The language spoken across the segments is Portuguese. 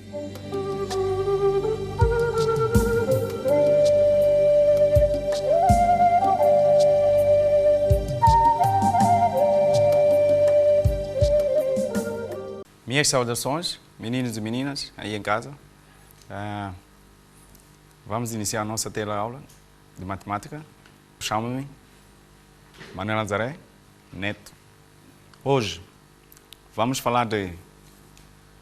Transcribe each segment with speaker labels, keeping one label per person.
Speaker 1: Minhas saudações, meninos e meninas aí em casa. Vamos iniciar a nossa teleaula de matemática. Chamo-me Manuel Nazaré Neto. Hoje vamos falar de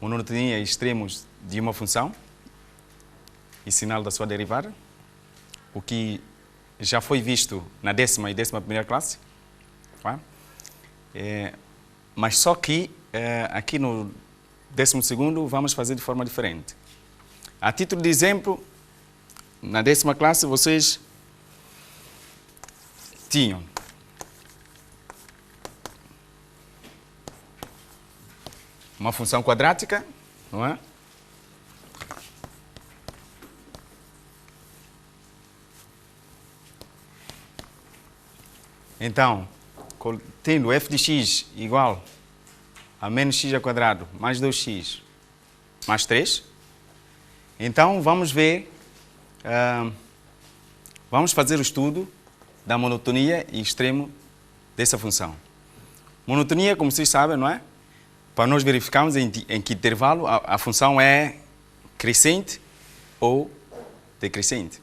Speaker 1: monotonia e extremos de uma função e sinal da sua derivada, o que já foi visto na 10ª e 11ª classe, tá? Mas só que aqui no 12º vamos fazer de forma diferente. A título de exemplo, na 10ª classe vocês tinham uma função quadrática, não é? Então, tendo f de x igual a menos x ao quadrado mais 2x mais 3, então vamos ver, vamos fazer o estudo da monotonia e extremo dessa função. Monotonia, como vocês sabem, não é? Para nós verificarmos em que intervalo a função é crescente ou decrescente.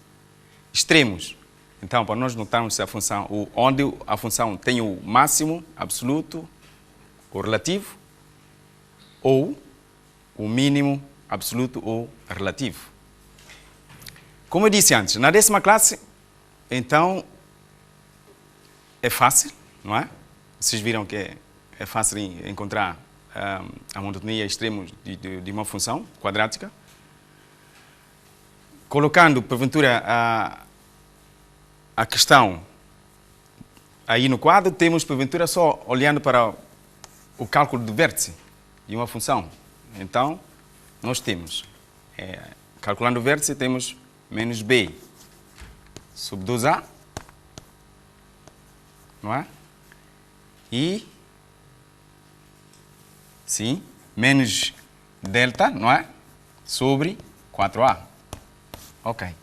Speaker 1: Extremos. Então, para nós notarmos se a função, onde a função tem o máximo absoluto ou relativo, ou o mínimo absoluto ou relativo. Como eu disse antes, na 10ª classe, então, é fácil, não é? Vocês viram que é fácil encontrar a monotonia extremos de uma função quadrática. Colocando, porventura, a questão aí no quadro, temos, porventura, só olhando para o cálculo do vértice de uma função. Então, nós temos, calculando o vértice, temos menos b sobre 2a, não é? E, sim, menos delta, não é? Sobre 4a. Ok.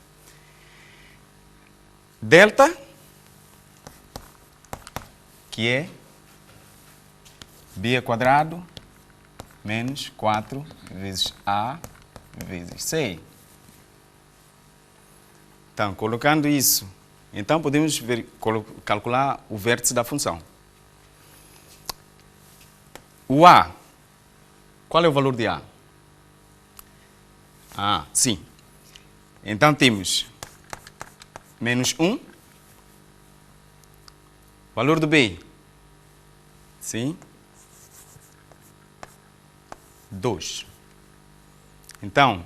Speaker 1: Delta, que é b ao quadrado menos 4 vezes a vezes c. Então, colocando isso, então podemos calcular o vértice da função. O a, qual é o valor de a? Sim. Então temos menos 1, valor do b, sim, 2. Então,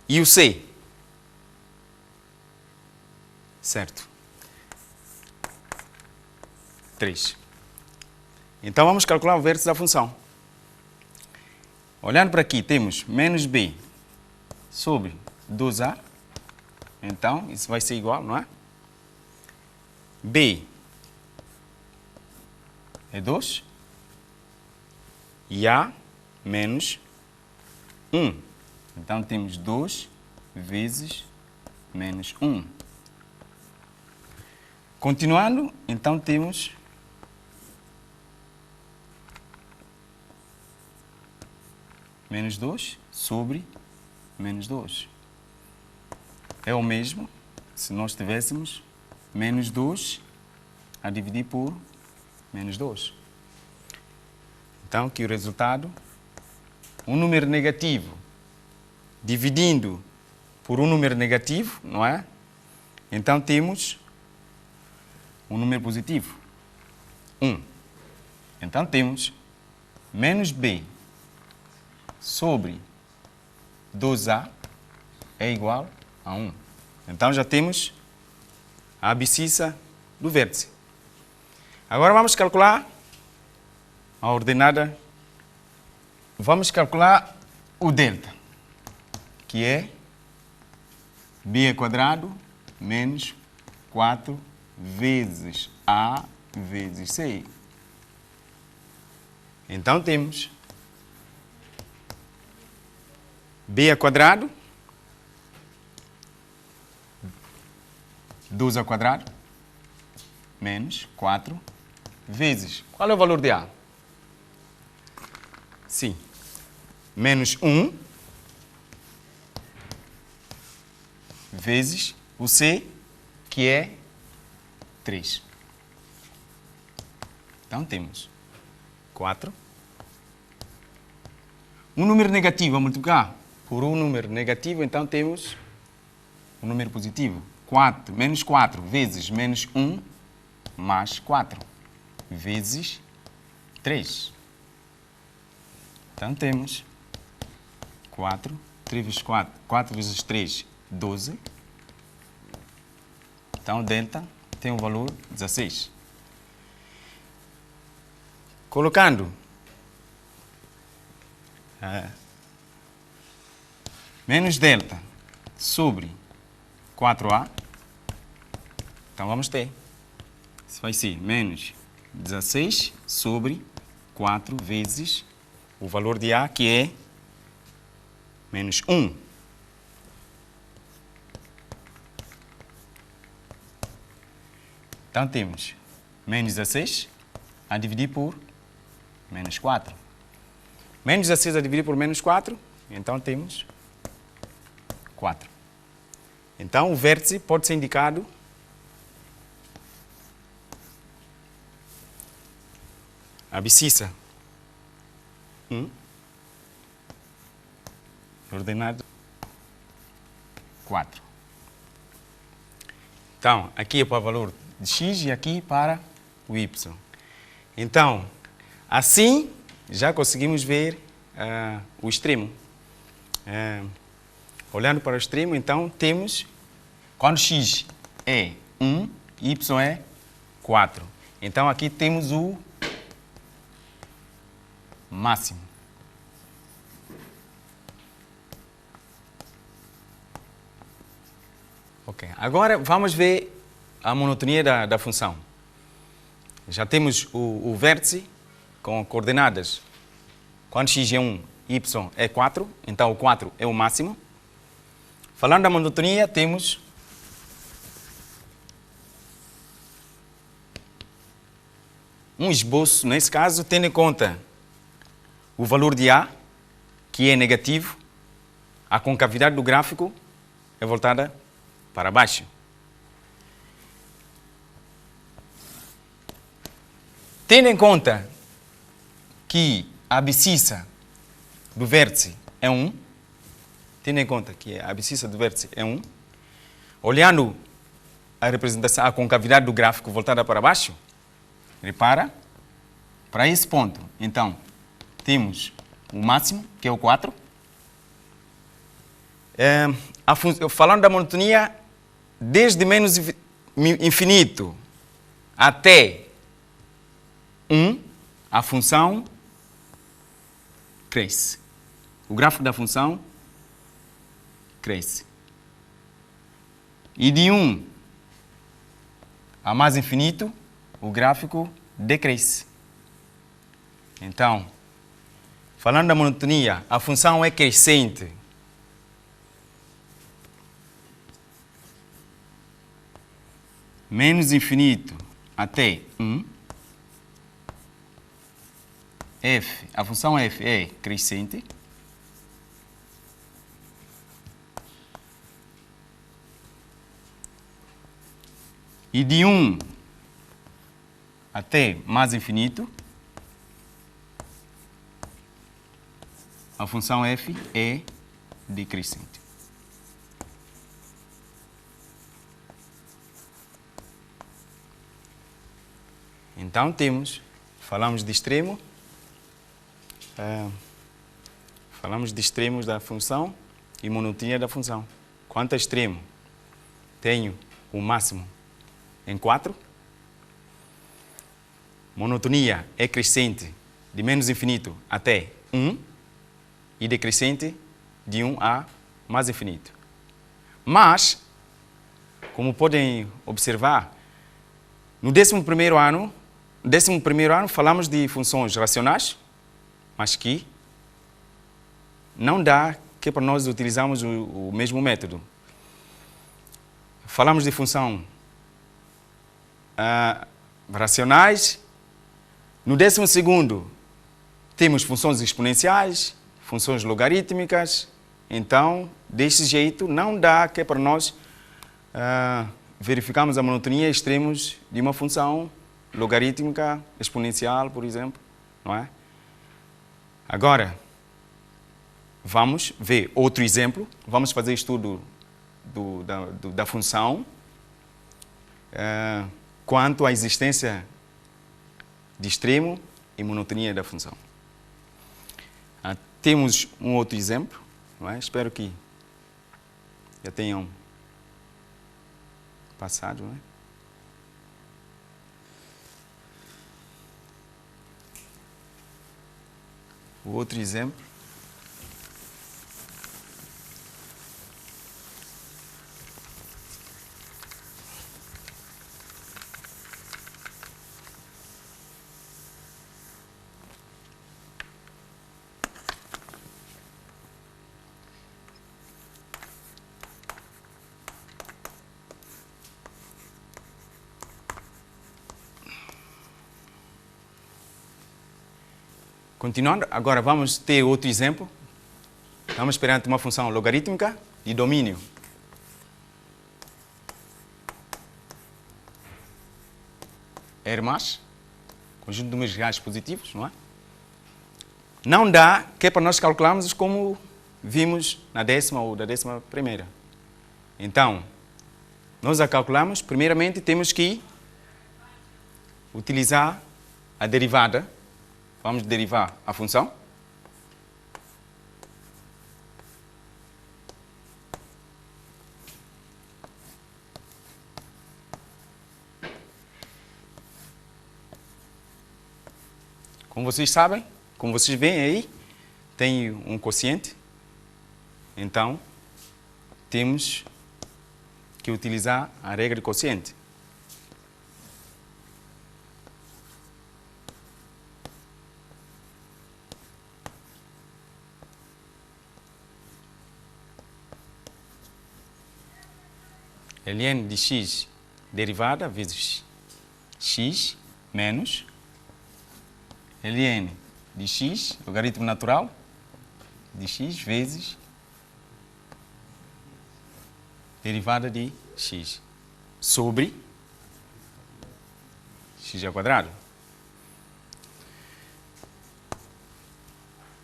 Speaker 1: e o c? Certo. 3. Então, vamos calcular o vértice da função. Olhando para aqui, temos menos b sobre 2a. Então, isso vai ser igual, não é? B é 2 e A menos 1. Então, temos 2 vezes menos 1. Continuando, então, temos menos 2 sobre menos 2. É o mesmo se nós tivéssemos menos 2 a dividir por menos 2. Então, aqui o resultado, um número negativo dividindo por um número negativo, não é? Então, temos um número positivo, 1. Então, temos menos b sobre 2a é igual a 1. Então, já temos a abscissa do vértice. Agora, vamos calcular a ordenada. Vamos calcular o delta, que é b ao quadrado menos 4 vezes a vezes c. Então, temos b ao quadrado, 2 ao quadrado, menos 4, vezes... Qual é o valor de A? Sim. Menos 1, vezes o C, que é 3. Então, temos 4. Um número negativo a multiplicar por um número negativo, então temos um número positivo. 4, menos 4 vezes menos 1 mais 4 vezes 3. Então temos 4, 3 vezes 4, 4 vezes 3, 12. Então delta tem um valor 16. Colocando menos delta sobre 4A, então vamos ter. Isso vai ser menos 16 sobre 4 vezes o valor de A, que é menos 1. Então temos menos 16 a dividir por menos 4. Menos 16 a dividir por menos 4, então temos 4. Então o vértice pode ser indicado abscissa 1, ordenado 4. Então, aqui é para o valor de x e aqui para o y. Então, assim, já conseguimos ver o extremo. Olhando para o extremo, então, temos, quando x é 1, y é 4. Então, aqui temos o máximo. Ok, agora vamos ver a monotonia da função. Já temos o vértice com coordenadas. Quando x é 1, y é 4, então o 4 é o máximo. Falando da monotonia, temos um esboço, nesse caso, tendo em conta o valor de A, que é negativo, a concavidade do gráfico é voltada para baixo. Tendo em conta que a abscissa do vértice é 1, tendo em conta que a abscissa do vértice é 1, olhando a representação, a concavidade do gráfico voltada para baixo, repara, para esse ponto, então, temos o máximo, que é o 4. Falando da monotonia, desde menos infinito até 1, a função cresce. O gráfico da função cresce. E de 1 a mais infinito, o gráfico decresce. Então, falando da monotonia, a função é crescente. Menos infinito até 1. F, a função f é crescente. E de 1 até mais infinito, a função f é decrescente. Então falamos de extremo, falamos de extremos da função e monotonia da função. Quanto a extremo, tenho o máximo em 4. Monotonia é crescente de menos infinito até 1 e decrescente de 1 a mais infinito. Mas, como podem observar, no 11º ano, falamos de funções racionais, mas que não dá que para nós utilizamos o mesmo método. Falamos de função racionais. No 12º, temos funções exponenciais, funções logarítmicas. Então, desse jeito, não dá que para nós verificarmos a monotonia extremos de uma função logarítmica, exponencial, por exemplo, não é? Agora, vamos ver outro exemplo. Vamos fazer estudo da função quanto à existência de extremo e monotonia da função. Temos um outro exemplo, não é? Espero que já tenham passado, não é? O outro exemplo. Continuando, agora vamos ter outro exemplo. Estamos perante uma função logarítmica de domínio. R+, conjunto de números reais positivos, não é? Não dá que é para nós calcularmos como vimos na 10ª ou da 11ª. Então, nós a calculamos, primeiramente temos que utilizar a derivada. Vamos derivar a função. Como vocês sabem, como vocês veem aí, tem um quociente. Então, temos que utilizar a regra de quociente. ln de x derivada vezes x menos ln de x, logaritmo natural, de x vezes derivada de x sobre x ao quadrado.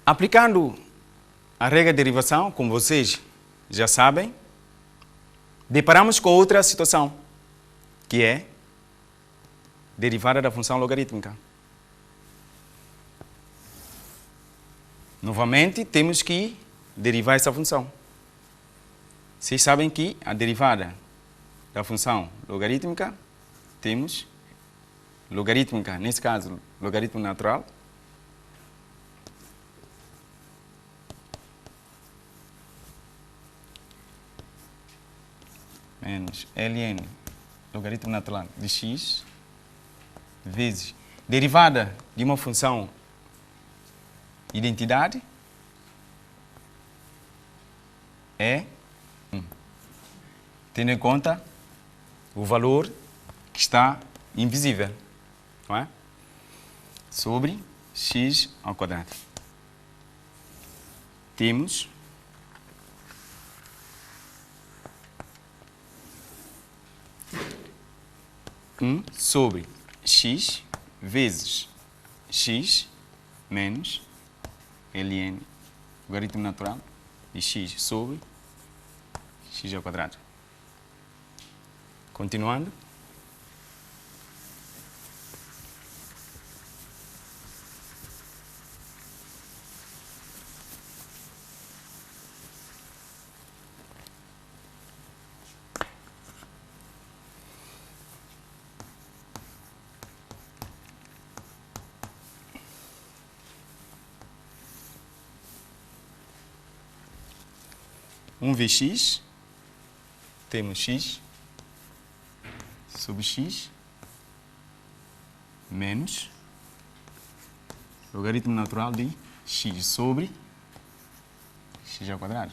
Speaker 1: Aplicando a regra de derivação, como vocês já sabem, deparamos com outra situação, que é derivada da função logarítmica. Novamente, temos que derivar essa função. Vocês sabem que a derivada da função logarítmica, temos logarítmica, nesse caso, logaritmo natural, menos ln logaritmo natural de x vezes derivada de uma função identidade é, tendo em conta o valor que está invisível, não é? Sobre x ao quadrado. Temos sobre x vezes x menos ln logaritmo natural de x sobre x ao quadrado. Continuando. Vx, temos x sobre x menos logaritmo natural de x sobre x ao quadrado.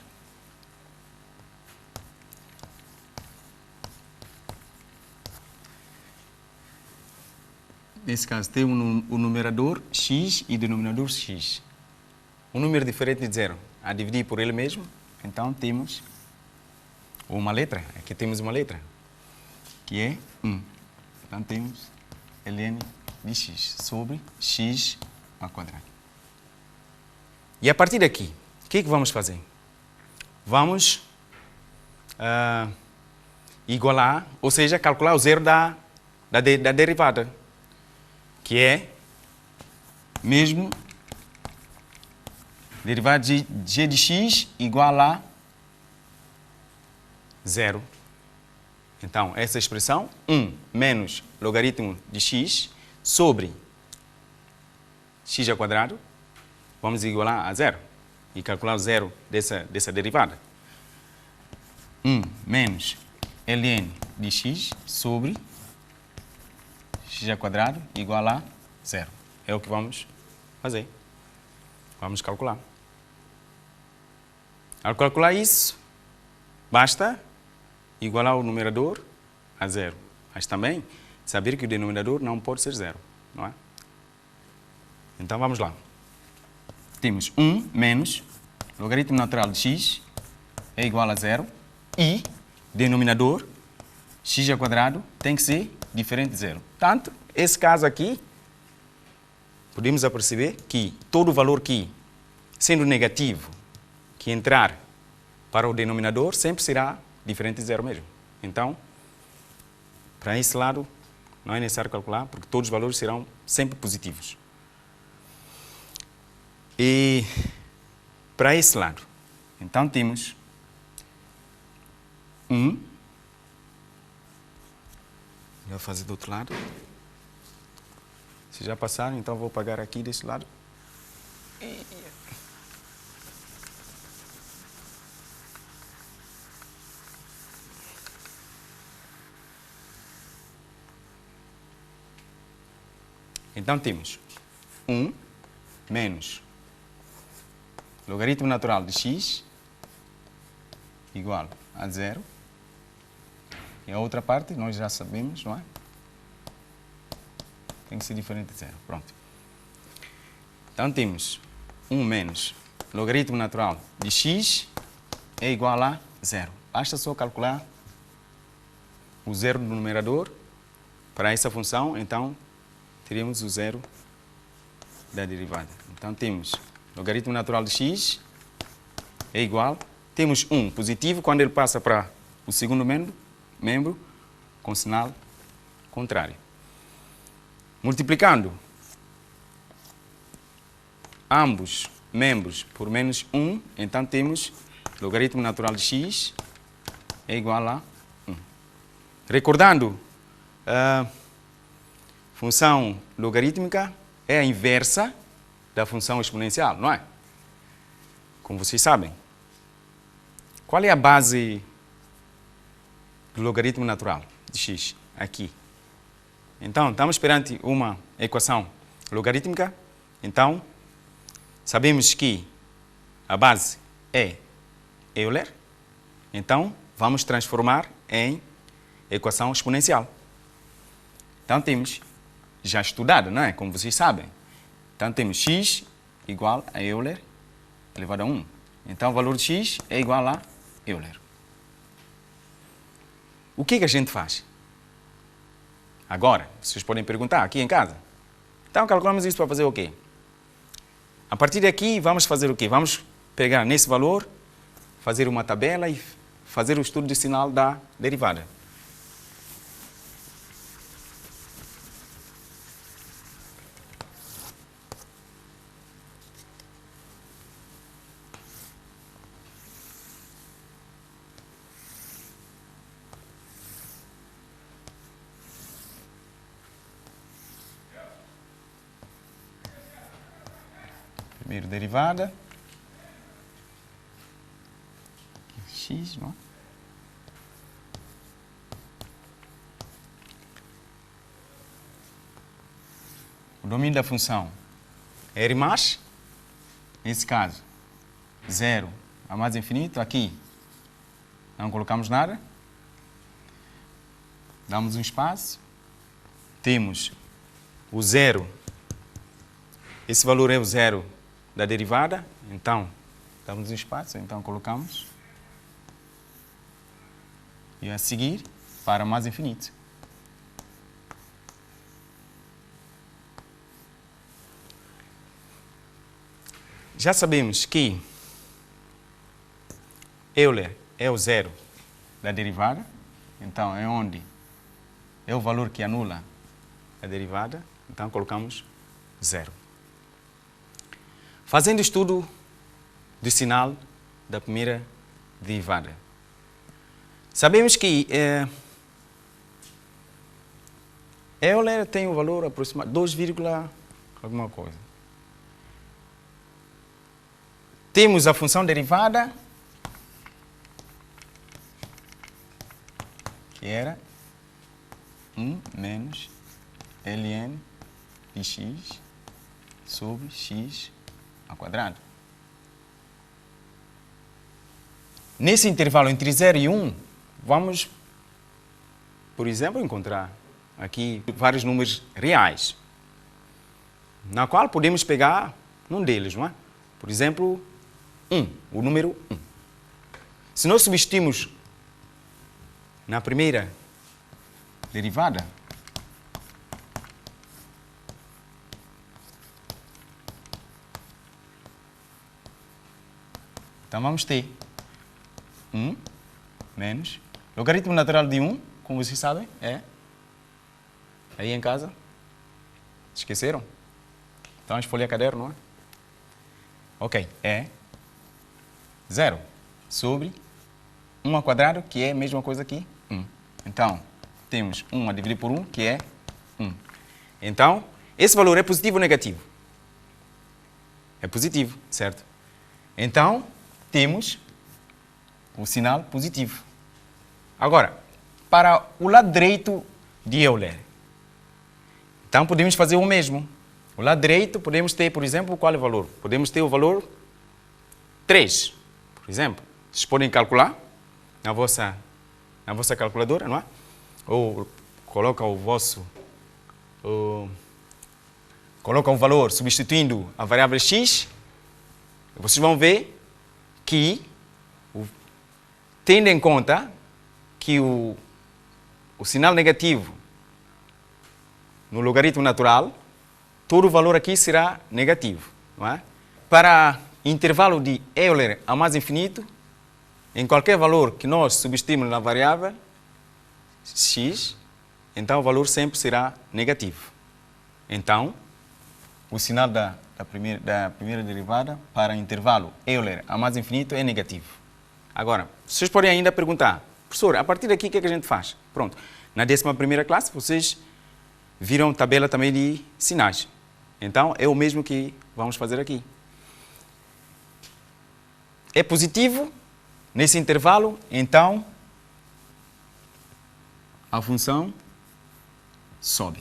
Speaker 1: Nesse caso, tem o numerador x e o denominador x. Um número diferente de zero. A dividir por ele mesmo, então temos uma letra. Aqui temos uma letra, que é 1. Então temos ln de x sobre x ao quadrado. E a partir daqui, o que é que vamos fazer? Vamos igualar, ou seja, calcular o zero da derivada, que é mesmo derivada de g de x igual a zero. Então, essa expressão, 1 menos logaritmo de x sobre x ao quadrado, vamos igualar a zero e calcular o zero dessa derivada. 1 menos ln de x sobre x ao quadrado igual a zero. É o que vamos fazer. Vamos calcular. Ao calcular isso, basta igualar o numerador a zero. Mas também saber que o denominador não pode ser zero, não é? Então vamos lá. Temos 1 menos logaritmo natural de x é igual a zero e denominador x ao quadrado tem que ser diferente de zero. Portanto, esse caso aqui, podemos aperceber que todo valor que, sendo negativo, que entrar para o denominador, sempre será diferente de zero mesmo. Então, para esse lado, não é necessário calcular, porque todos os valores serão sempre positivos. E para esse lado, então temos 1. Vou fazer do outro lado. Se já passaram, então vou apagar aqui desse lado. Então temos 1 menos logaritmo natural de x igual a zero. E a outra parte nós já sabemos, não é? Tem que ser diferente de zero. Pronto. Então temos 1 menos logaritmo natural de x é igual a zero. Basta só calcular o zero do numerador para essa função, então teríamos o zero da derivada. Então temos logaritmo natural de x é igual, temos 1 positivo quando ele passa para o segundo membro com sinal contrário. Multiplicando ambos membros por menos 1, então temos logaritmo natural de x é igual a 1. Recordando, função logarítmica é a inversa da função exponencial, não é? Como vocês sabem. Qual é a base do logaritmo natural de x? Aqui. Então, estamos perante uma equação logarítmica. Então, sabemos que a base é Euler. Então, vamos transformar em equação exponencial. Então, temos já estudado, não é? Como vocês sabem. Então, temos x igual a Euler elevado a 1. Então, o valor de x é igual a Euler. O que a gente faz? Agora, vocês podem perguntar aqui em casa. Então, calculamos isso para fazer o quê? A partir daqui, vamos fazer o quê? Vamos pegar nesse valor, fazer uma tabela e fazer o estudo de sinal da derivada. Primeiro derivada, x, não é? O domínio da função é R+, nesse caso, 0 a mais infinito. Aqui não colocamos nada. Damos um espaço. Temos o zero. Esse valor é o zero da derivada. Então, damos um espaço. Então, colocamos. E a seguir, para mais infinito. Já sabemos que Euler é o zero da derivada. Então, é onde é o valor que anula a derivada. Então, colocamos zero. Fazendo estudo do sinal da primeira derivada. Sabemos que Euler tem um valor aproximado 2, alguma coisa. Temos a função derivada, que era 1 menos ln de x sobre x ao quadrado. Nesse intervalo entre 0 e 1, vamos, por exemplo, encontrar aqui vários números reais, na qual podemos pegar um deles, não é? Por exemplo, 1, o número 1. Se nós substituirmos na primeira derivada, então vamos ter 1 menos logaritmo natural de 1, como vocês sabem, é aí em casa. Esqueceram? Então vamos folhear caderno, não é? Ok, é 0 sobre 1 ao quadrado, que é a mesma coisa que 1. Então, temos 1 a dividir por 1, que é 1. Então, esse valor é positivo ou negativo? É positivo, certo? Então, temos o sinal positivo. Agora, para o lado direito de Euler, então podemos fazer o mesmo. O lado direito podemos ter, por exemplo, qual é o valor? Podemos ter o valor 3, por exemplo. Vocês podem calcular na vossa calculadora, não é? Ou coloca o vosso... coloca o valor substituindo a variável x. Vocês vão ver que, tendo em conta que o sinal negativo no logaritmo natural, todo o valor aqui será negativo, não é? Para intervalo de Euler a mais infinito, em qualquer valor que nós substituímos na variável x, então o valor sempre será negativo. Então, o sinal da primeira derivada para intervalo Euler a mais infinito é negativo. Agora, vocês podem ainda perguntar, professor, a partir daqui o que é que a gente faz? Pronto, na 11ª classe vocês viram tabela também de sinais. Então, é o mesmo que vamos fazer aqui. É positivo nesse intervalo, então a função sobe.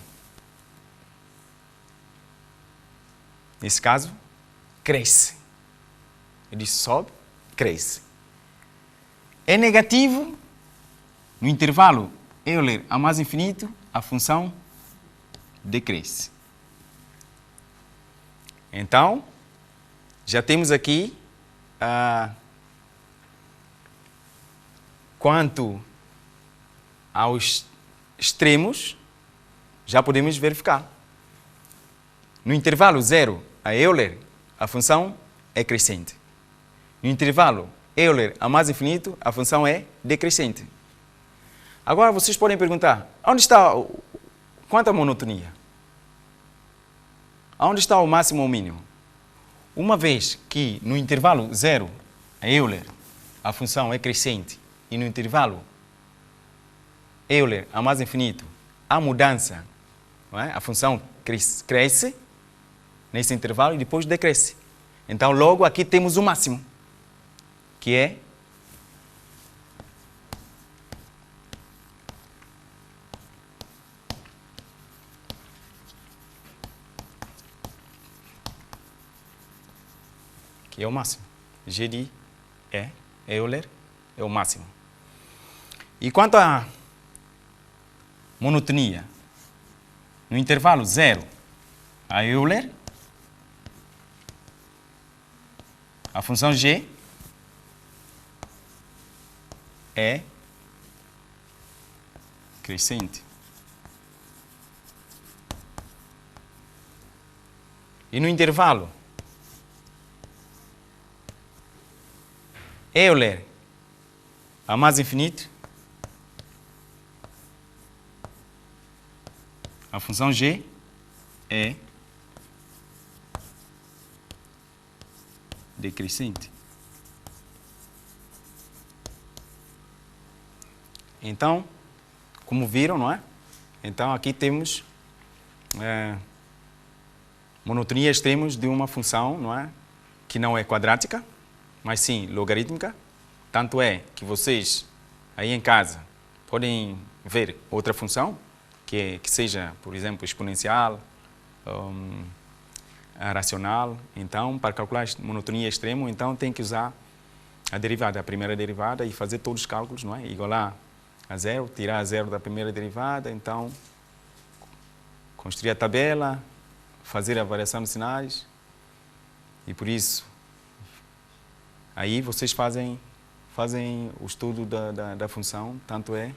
Speaker 1: Nesse caso, cresce. Eu disse sobe, cresce. É negativo no intervalo Euler a mais infinito, a função decresce. Então, já temos aqui quanto aos extremos, já podemos verificar. No intervalo 0 a Euler, a função é crescente. No intervalo Euler a mais infinito, a função é decrescente. Agora vocês podem perguntar, quanto à monotonia? Onde está o máximo ou o mínimo? Uma vez que no intervalo 0 a Euler, a função é crescente, e no intervalo Euler a mais infinito, a mudança, não é? A função cresce nesse intervalo e depois decresce. Então, logo aqui temos o máximo, que é o máximo, G de é Euler, é o máximo. E quanto à monotonia, no intervalo 0 a Euler, a função g é crescente. E no intervalo Euler a mais infinito, a função g é decrescente. Então, como viram, não é? Então, aqui temos monotonia extremos de uma função, não é? Que não é quadrática, mas sim logarítmica. Tanto é que vocês, aí em casa, podem ver outra função, que seja, por exemplo, exponencial, racional. Então, para calcular monotonia extrema, então tem que usar a derivada, a primeira derivada, e fazer todos os cálculos, não é? Igualar a zero, tirar a zero da primeira derivada, então construir a tabela, fazer a variação de sinais, e por isso aí vocês fazem o estudo da função, tanto é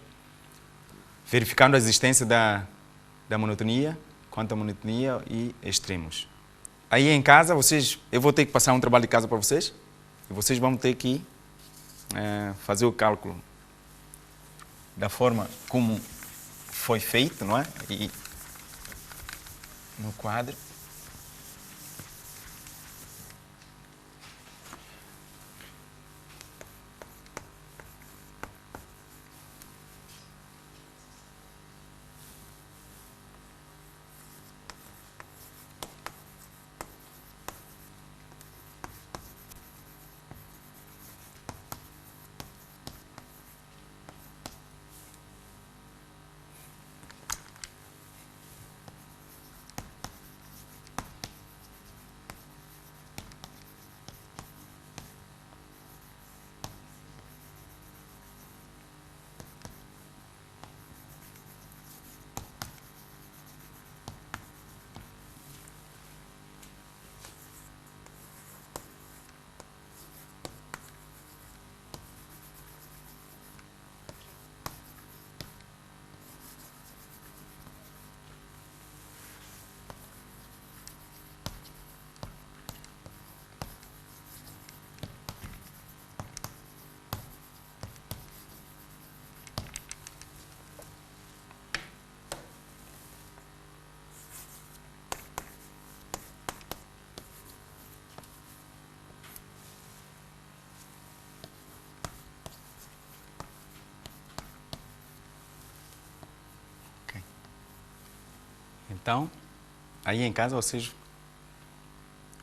Speaker 1: verificando a existência da monotonia, quanto a monotonia e extremos. Aí em casa, eu vou ter que passar um trabalho de casa para vocês, e vocês vão ter que fazer o cálculo da forma como foi feito, não é? E no quadro. Então, aí em casa vocês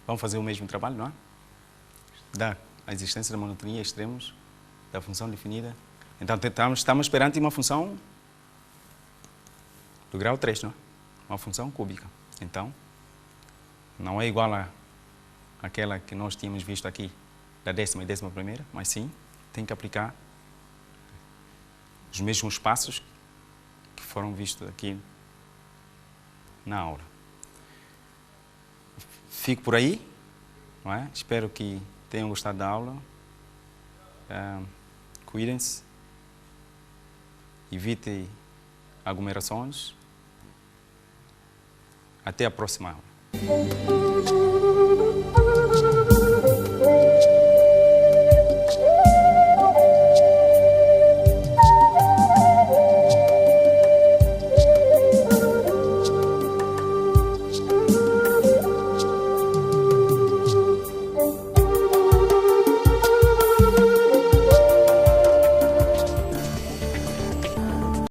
Speaker 1: vão fazer o mesmo trabalho, não é? Da existência da monotonia extremos, da função definida. Então, estamos perante uma função do grau 3, não é? Uma função cúbica. Então, não é igual àquela que nós tínhamos visto aqui, da 10ª e 11ª, mas sim, tem que aplicar os mesmos passos que foram vistos aqui na aula. Fico por aí, não é? Espero que tenham gostado da aula. Cuidem-se, evitem aglomerações. Até a próxima aula.